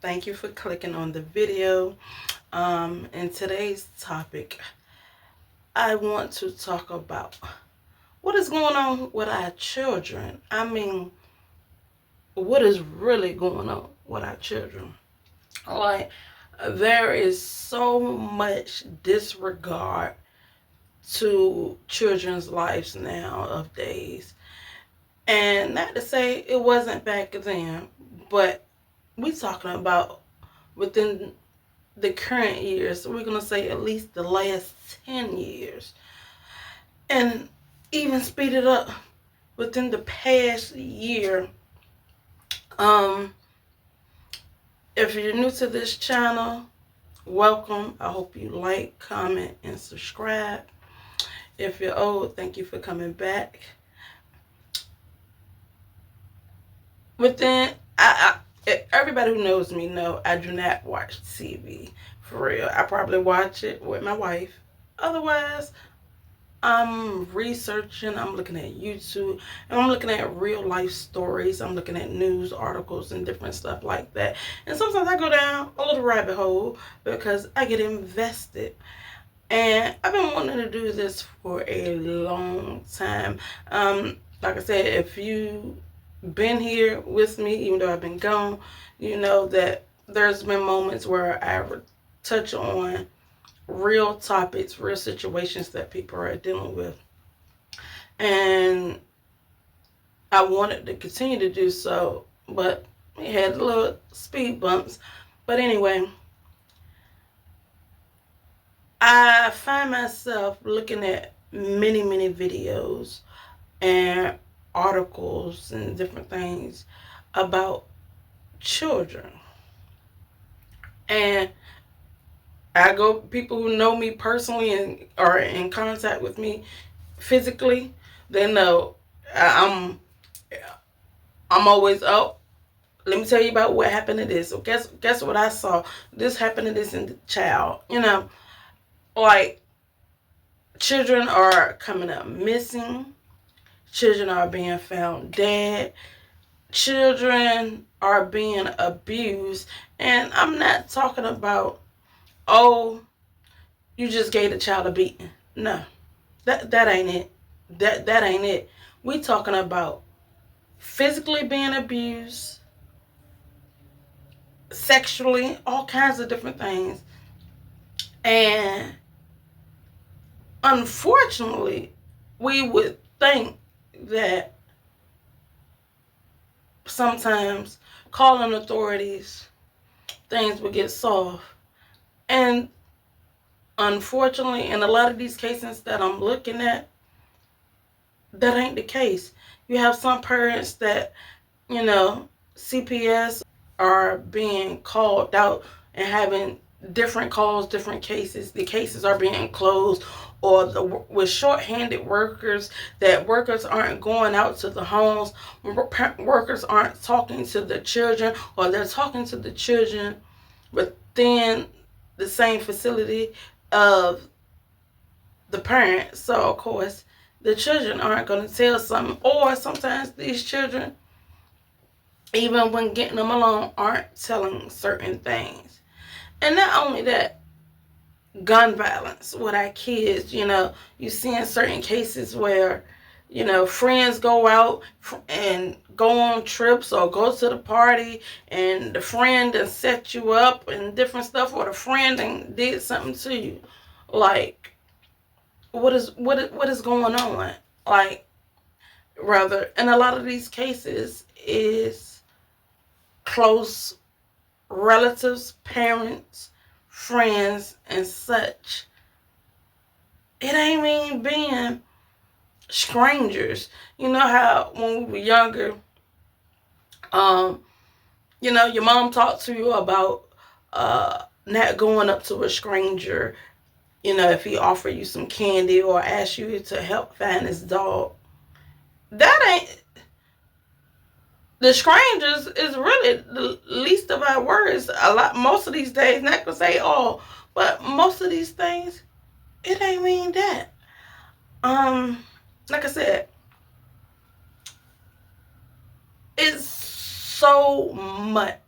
Thank you for clicking on the video. In today's topic, I want to talk about what is going on with our children. I mean, what is really going on with our children? Like, there is so much disregard to children's lives now of days. And not to say it wasn't back then, but we talking about within the current years. We're going to say at least the last 10 years. And even speed it up within the past year. Um, if you're new to this channel, welcome. I hope you like, comment, and subscribe. If you're old, thank you for coming back. Everybody who knows me know I do not watch TV for real. I probably watch it with my wife. Otherwise, I'm researching, I'm looking at YouTube, and I'm looking at real life stories. I'm looking at news articles and different stuff like that. And sometimes I go down a little rabbit hole because I get invested. And I've been wanting to do this for a long time. Like I said, if you been here with me, even though I've been gone, you know that there's been moments where I would touch on real topics, real situations that people are dealing with. And I wanted to continue to do so, but it had little speed bumps. But anyway, I find myself looking at many videos and articles and different things about children. And people who know me personally and are in contact with me physically, they know I'm always, oh, let me tell you about what happened to this. So guess what I saw? This happened to this child. Like, children are coming up missing. Children are being found dead. Children are being abused. And I'm not talking about, oh, you just gave the child a beating. No, that ain't it. That ain't it. We talking about physically being abused, sexually, all kinds of different things. And unfortunately, we would think that sometimes calling authorities, things would get solved. And unfortunately, in a lot of these cases that I'm looking at, that ain't the case. You have some parents that, CPS are being called out and having different calls, different cases. The cases are being closed, or with short-handed workers, that workers aren't going out to the homes, workers aren't talking to the children, or they're talking to the children within the same facility of the parents. So of course the children aren't going to tell something, or sometimes these children, even when getting them alone, aren't telling certain things. And not only that, gun violence with our kids. You see in certain cases where, friends go out and go on trips or go to the party, and the friend and set you up and different stuff, or the friend and did something to you. Like, what is going on? Like, rather, in a lot of these cases, is close relatives, parents, friends, and such. It ain't even being strangers. You know how when we were younger, your mom talked to you about not going up to a stranger, if he offered you some candy or asked you to help find his dog. That ain't, the strangers is really the least of our worries. Most of these days, not gonna say all, but most of these things, it ain't mean that. Like I said, it's so much.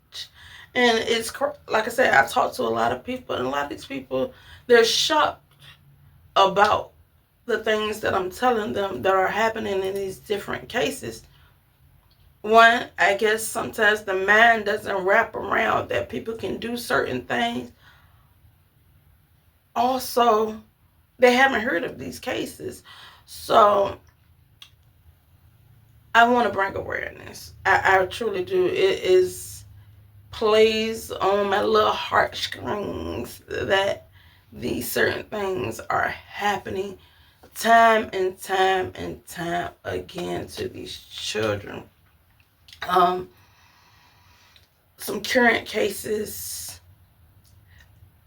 And it's like I said, I talked to a lot of people, and a lot of these people, they're shocked about the things that I'm telling them that are happening in these different cases. One, I guess sometimes the mind doesn't wrap around that people can do certain things. Also, they haven't heard of these cases. So I want to bring awareness. I truly do. It is plays on my little heartstrings that these certain things are happening time and time and time again to these children. Some current cases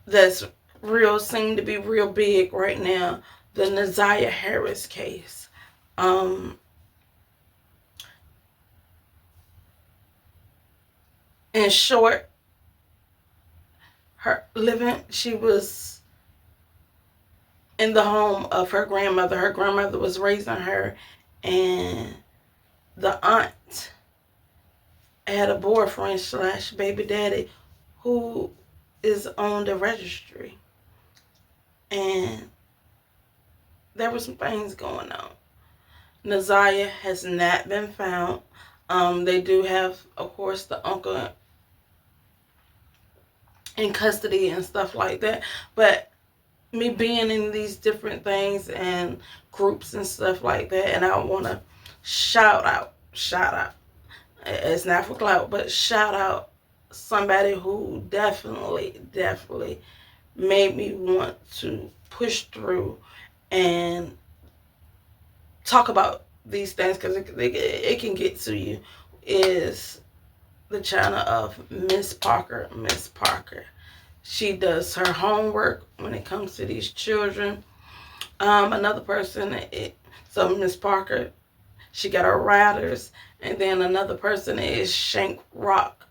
that's real seem to be real big right now. The Naziah Harris case. In short, she was in the home of her grandmother. Her grandmother was raising her, and the aunt had a boyfriend / baby daddy who is on the registry. And there were some things going on. Naziah has not been found. They do have, of course, the uncle in custody and stuff like that. But me being in these different things and groups and stuff like that, and I want to shout out. It's not for clout, but shout out somebody who definitely made me want to push through and talk about these things, because it can get to you, is the channel of Miss Parker. Miss Parker. She does her homework when it comes to these children. Another person, so Miss Parker, she got her riders, and then another person is Shank Rock,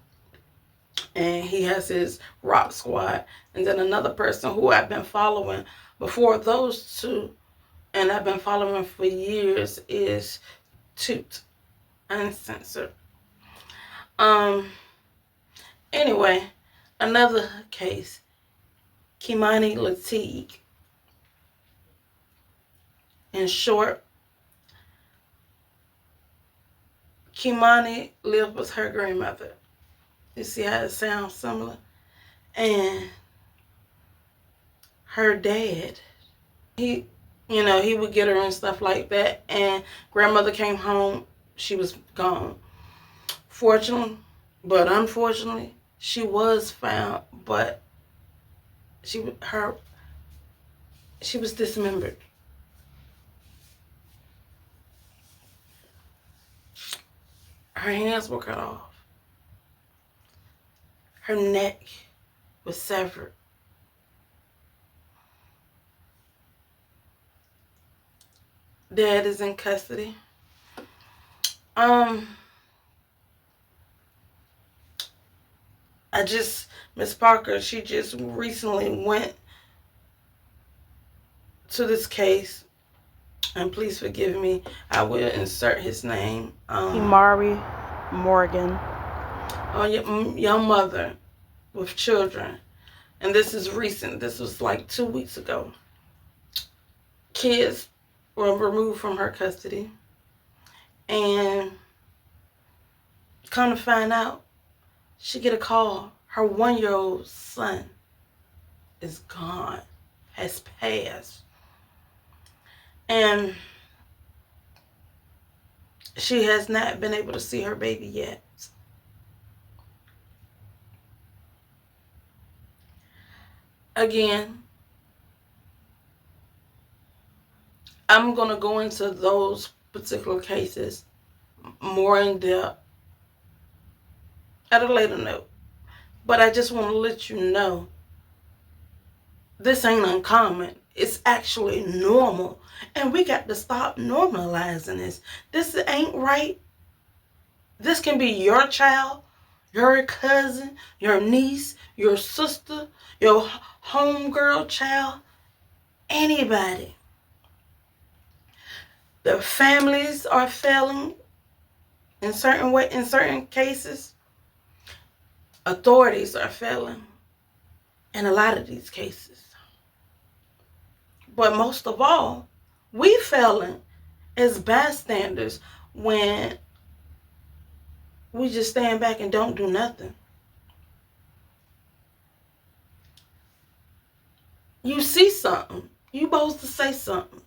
and he has his rock squad. And then another person who I've been following before those two, and I've been following for years, is Toot Uncensored. Anyway, another case, Kimani Lateague. In short, Kimani lived with her grandmother. You see how it sounds similar? And her dad, he would get her and stuff like that. And grandmother came home, she was gone. Fortunately, but unfortunately, she was found, but she was dismembered. Her hands were cut off. Her neck was severed. Dad is in custody. Miss Parker, she just recently went to this case, and please forgive me, I will insert his name. Kimari Morgan. Young mother with children. And this is recent. This was like 2 weeks ago. Kids were removed from her custody. And come to find out, she get a call. Her 1-year-old son is gone, has passed. And she has not been able to see her baby yet. Again, I'm going to go into those particular cases more in depth at a later note. But I just want to let you know, this ain't uncommon. It's actually normal. And we got to stop normalizing this. This ain't right. This can be your child, your cousin, your niece, your sister, your homegirl child, anybody. The families are failing in certain cases. authorities are failing in a lot of these cases. But most of all, we failing as bystanders when we just stand back and don't do nothing. You see something, you supposed to say something.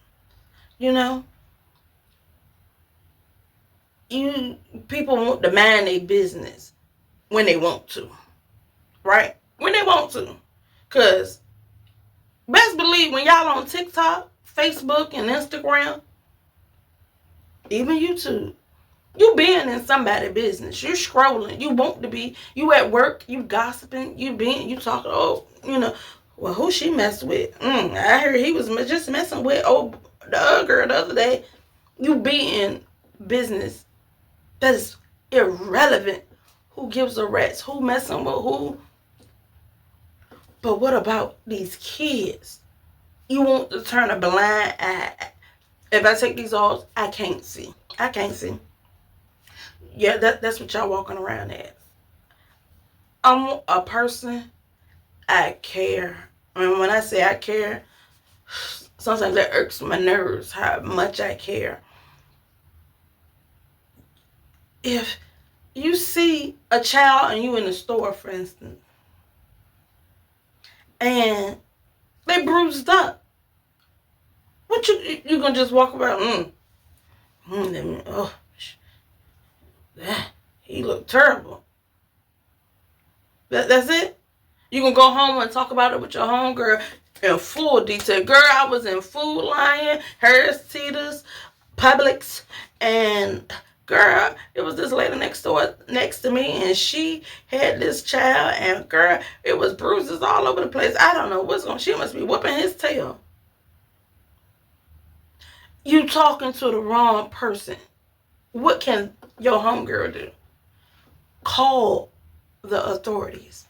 You know, people want to mind their business when they want to, right? When they want to, cause best believe when y'all on TikTok, Facebook, and Instagram, even YouTube, you being in somebody's business. You scrolling. You want to be. You at work. You gossiping. You talking. Oh, well, who she messed with? I heard he was just messing with the other girl the other day. You be in business that is irrelevant. Who gives a rat's? Who messing with who? But what about these kids? You want to turn a blind eye. If I take these off, I can't see. I can't see. Yeah, that's what y'all walking around as. I'm a person, I care. And when I say I care, sometimes that irks my nerves how much I care. If you see a child and you in the store, for instance, and they bruised up, what you gonna just walk around? He looked terrible. That's it. You gonna go home and talk about it with your homegirl in full detail. Girl, I was in Food Lion, Harris Teeter's, Publix, and girl, it was this lady next to me, and she had this child, and girl, it was bruises all over the place. I don't know what's going. She must be whooping his tail. You talking to the wrong person. What can your homegirl do? Call the authorities.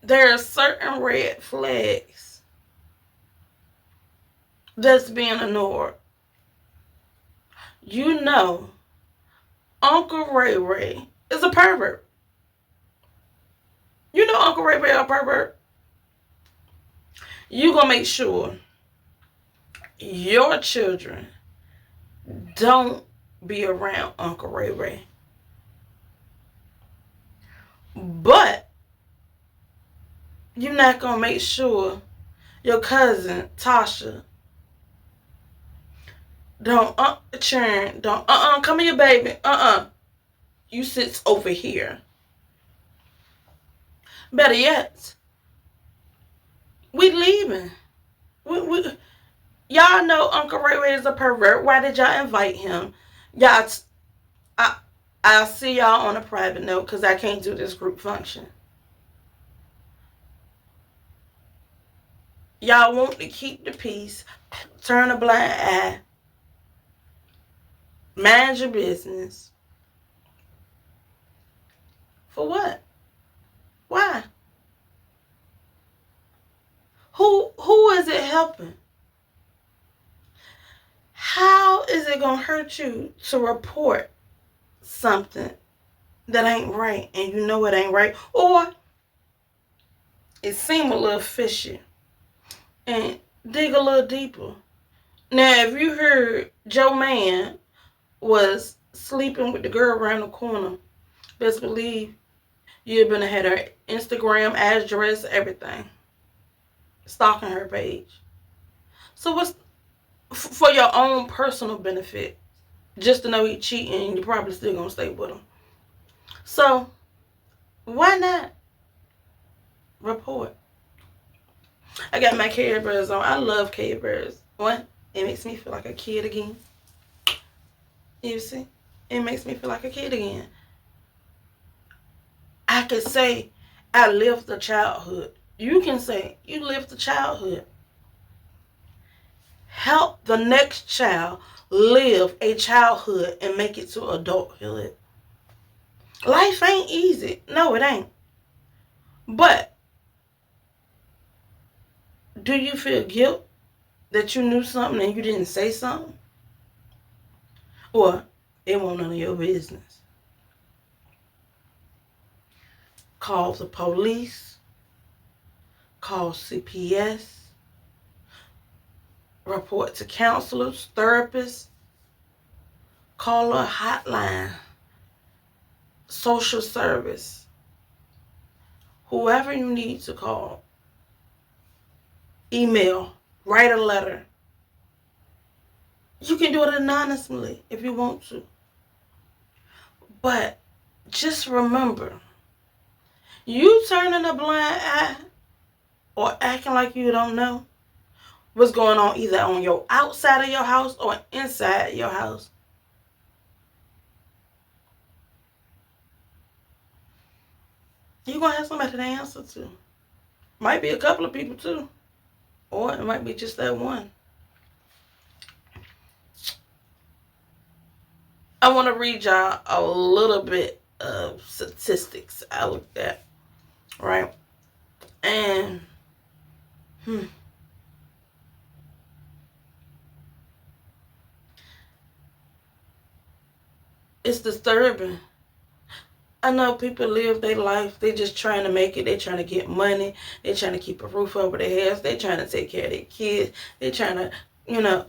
There are certain red flags that's being ignored. You know, Uncle Ray Ray is a pervert. You know Uncle Ray Ray is a pervert. You gonna make sure your children don't be around Uncle Ray Ray. But you're not gonna make sure your cousin Tasha don't come here, baby. You sits over here. Better yet, we leaving. Y'all know Uncle Ray Ray is a pervert. Why did y'all invite him? I'll see y'all on a private note because I can't do this group function. Y'all want to keep the peace, turn a blind eye, mind your business. For what? Why? Who is it helping? How is it gonna hurt you to report something that ain't right and you know it ain't right, or it seems a little fishy, and dig a little deeper? Now, if you heard Joe Man was sleeping with the girl around the corner, best believe you've been had her Instagram address, everything, stalking her page. So what's for your own personal benefit? Just to know he cheating, and you're probably still gonna stay with him. So why not report? I got my Care Bears on. I love Care Bears. What? It makes me feel like a kid again. You see? It makes me feel like a kid again. I could say I lived the childhood. You can say you lived the childhood. Help the next child live a childhood and make it to adulthood. Life ain't easy. No, it ain't. But do you feel guilt that you knew something and you didn't say something? Or It won't none of your business. Call the police. Call CPS. Report to counselors, therapists. Call a hotline. Social service. Whoever you need to call. Email. Write a letter. You can do it anonymously if you want to. But just remember, you turning a blind eye or acting like you don't know what's going on either on your outside of your house or inside your house, you're going to have somebody to answer to. Might be a couple of people too. Or it might be just that one. I want to read y'all a little bit of statistics I looked at. Right? And it's disturbing. I know people live their life. They just trying to make it. They trying to get money. They trying to keep a roof over their heads. They trying to take care of their kids. They trying to,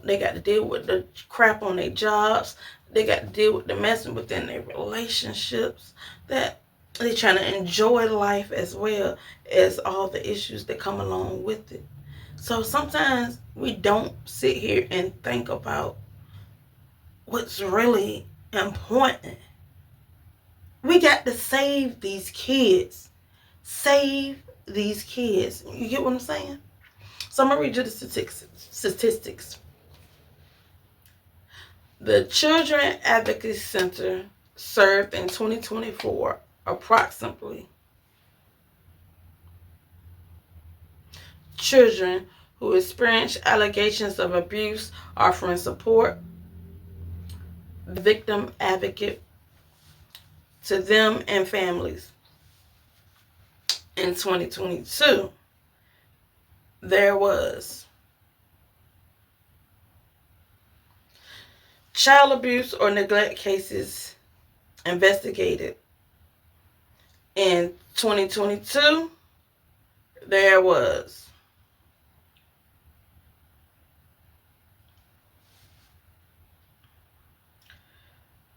they got to deal with the crap on their jobs. They got to deal with the messing within their relationships. That they trying to enjoy life as well as all the issues that come along with it. So sometimes we don't sit here and think about what's really important. We got to save these kids. Save these kids. You get what I'm saying? So I'm going to read you the statistics. The Children Advocacy Center served in 2024 approximately children who experienced allegations of abuse, offering support, victim advocate to them and families. In 2022, there was child abuse or neglect cases investigated. In 2022, there was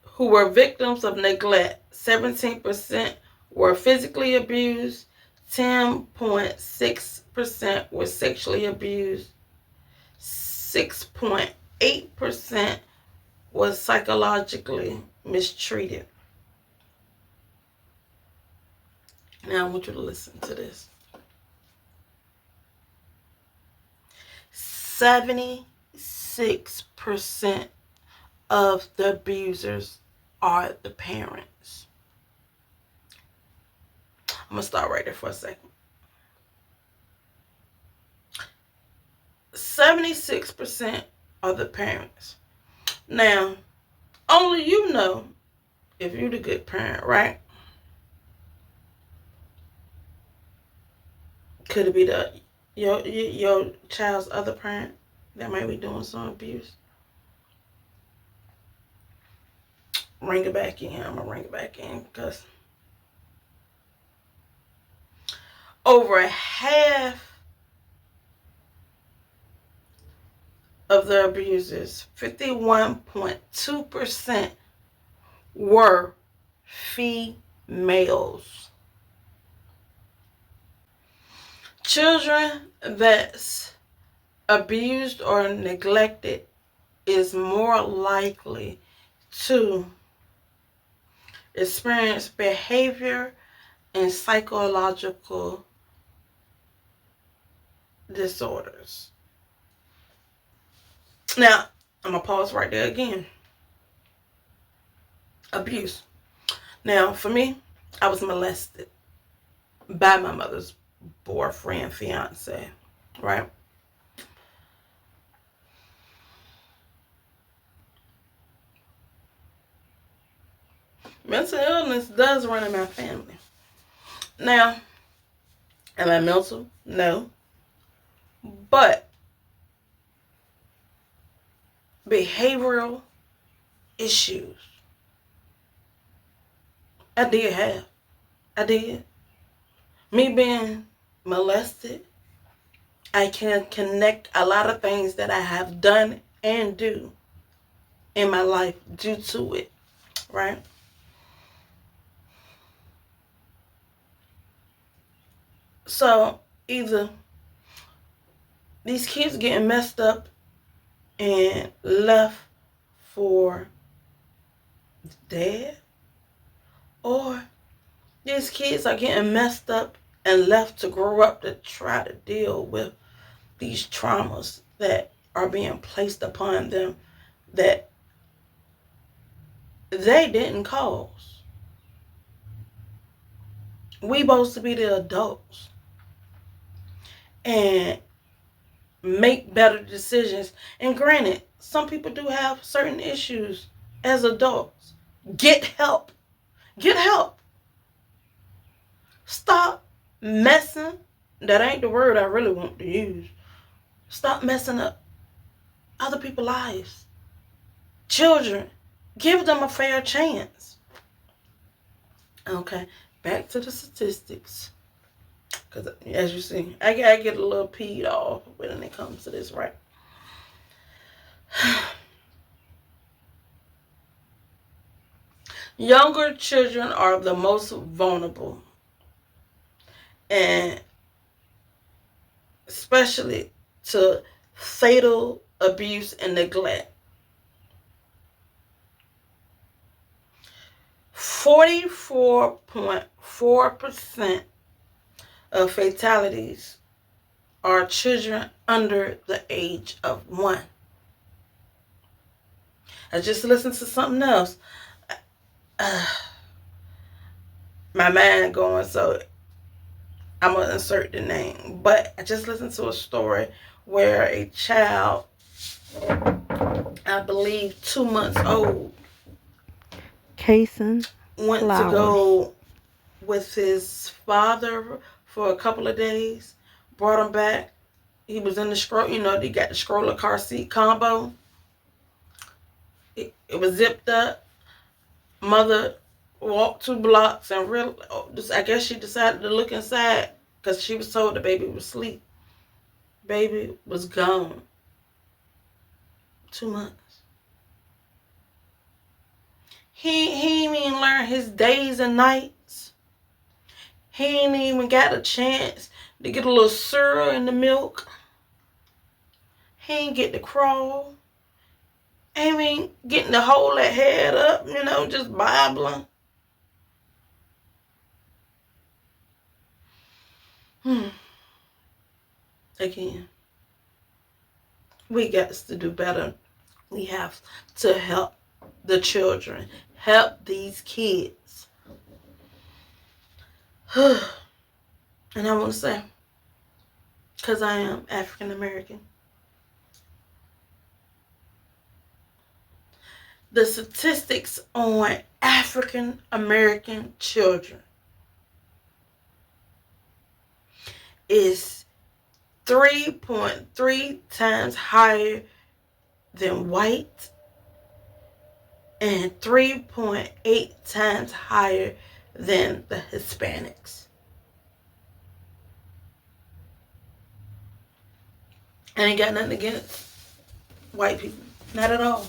who were victims of neglect. 17% were physically abused. 10.6% were sexually abused. 6.8% was psychologically mistreated. Now I want you to listen to this. 76% of the abusers are the parents. I'm going to start right there for a second. 76% are the parents. Now, only you know if you're the good parent, right? Could it be your child's other parent that might be doing some abuse? Ring it back in. I'm going to ring it back in because over half of the abusers, 51.2%, were females. Children that's abused or neglected is more likely to experience behavior and psychological disorders. Now, I'm going to pause right there again. Abuse. Now, for me, I was molested by my mother's boyfriend, fiance, right? Mental illness does run in my family. Now, am I mental? No. But behavioral issues I did have. I did. Me being molested, I can connect a lot of things that I have done and do in my life due to it, right? So either these kids getting messed up and left for dead, or these kids are getting messed up and left to grow up to try to deal with these traumas that are being placed upon them that they didn't cause. We supposed to be the adults and make better decisions. And granted, some people do have certain issues as adults. Get help. Get help. Stop messing. That ain't the word I really want to use. Stop messing up other people's lives. Children, give them a fair chance. Okay, back to the statistics. Because as you see, I get a little peed off when it comes to this, right? Younger children are the most vulnerable, and especially to fatal abuse and neglect. 44.4% of fatalities are children under the age of 1. I just listened to something else. My mind going, so I'm going to insert the name. But I just listened to a story where a child, I believe 2 months old, Kason went Flowers. to go with his father for a couple of days, brought him back. He was in the stroller, they got the stroller car seat combo. It was zipped up. Mother walked 2 blocks and I guess she decided to look inside because she was told the baby was asleep. Baby was gone. 2 months. He ain't even learned his days and nights. He ain't even got a chance to get a little syrup in the milk. He ain't get to crawl. Ain't even getting to hold that head up, just babbling. Again, we got to do better. We have to help the children. Help these kids. And I want to say, because I am African American, the statistics on African American children is 3.3 times higher than white and 3.8 times higher than the Hispanics. I ain't got nothing against white people. Not at all.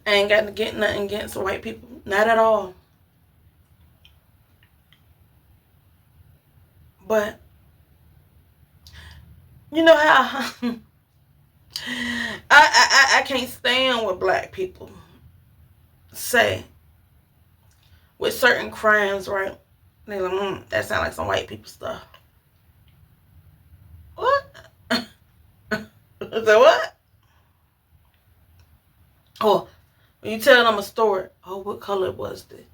I ain't got to get nothing against white people. Not at all. But, you know how I can't stand what black people say with certain crimes, right? They're like, that sounds like some white people stuff. What? So what? Oh, when you tell them a story, oh, what color was this?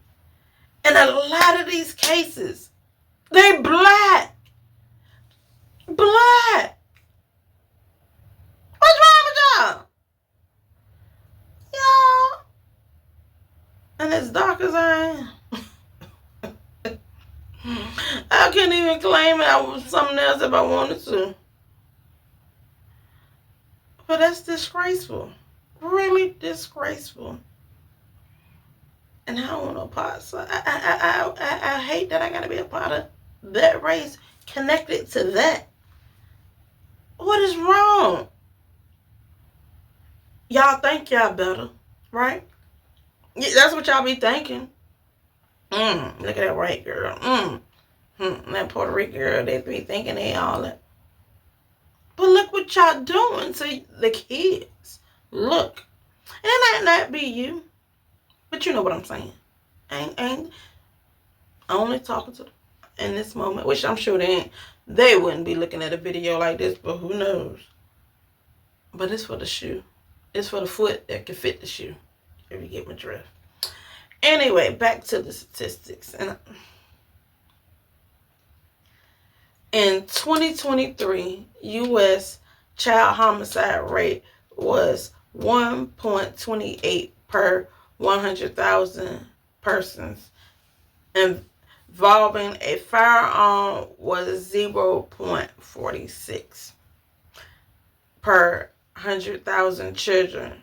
And a lot of these cases, they black. Black. What's wrong with y'all? Y'all. And as dark as I am, I couldn't even claim I was something else if I wanted to. But that's disgraceful. really disgraceful. And I don't want no part. So I hate that I gotta be a part of that race connected to that. What is wrong? Y'all think y'all better, right? Yeah, that's what y'all be thinking. Look at that white girl. That Puerto Rican girl, they be thinking they all that. But look what y'all doing to the kids. Look. And it might not be you. But you know what I'm saying. Ain't only talking to them in this moment, which I'm sure they wouldn't be looking at a video like this, but who knows. But it's for the shoe. It's for the foot that can fit the shoe. If you get my drift. Anyway, back to the statistics. In 2023, U.S. child homicide rate was 1.28 per 100,000 persons. Involving a firearm was 0.46 per 100,000 children.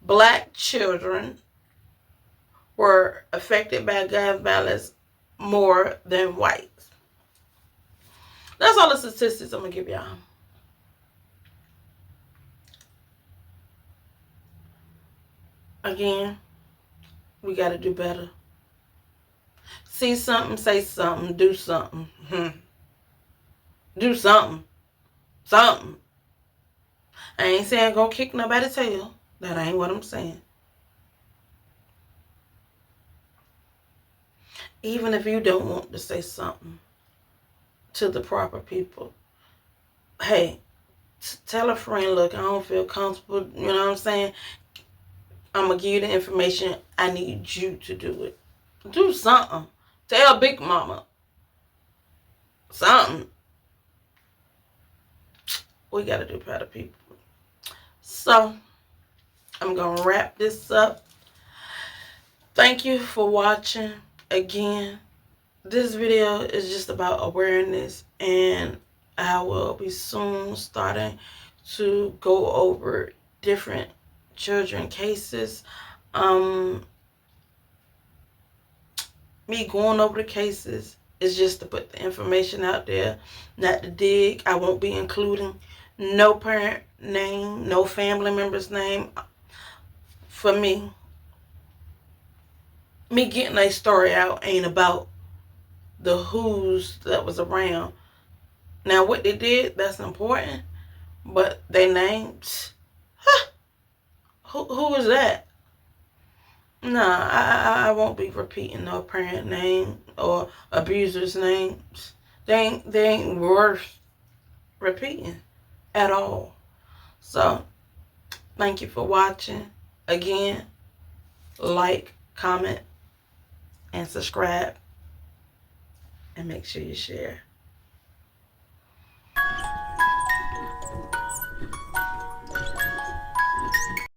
Black children were affected by gun violence more than whites. That's all the statistics I'm going to give y'all. Again, we got to do better. See something, say something, do something. Do something. Something. I ain't saying go kick nobody's tail. That ain't what I'm saying. Even if you don't want to say something to the proper people, hey, tell a friend, look, I don't feel comfortable, you know what I'm saying? I'm going to give you the information. I need you to do it. Do something. Tell Big Mama. Something. We got to do better, people. So, I'm going to wrap this up. Thank you for watching. Again, this video is just about awareness, and I will be soon starting to go over different children cases. Me going over the cases is just to put the information out there, not to dig. I won't be including no parent name, no family member's name. For me getting a story out ain't about the who's that was around. Now what they did, that's important, but they names, who is that? Nah, I won't be repeating no parent name or abuser's names. They ain't worth repeating at all. So, thank you for watching. Again, like, comment, and subscribe. And make sure you share.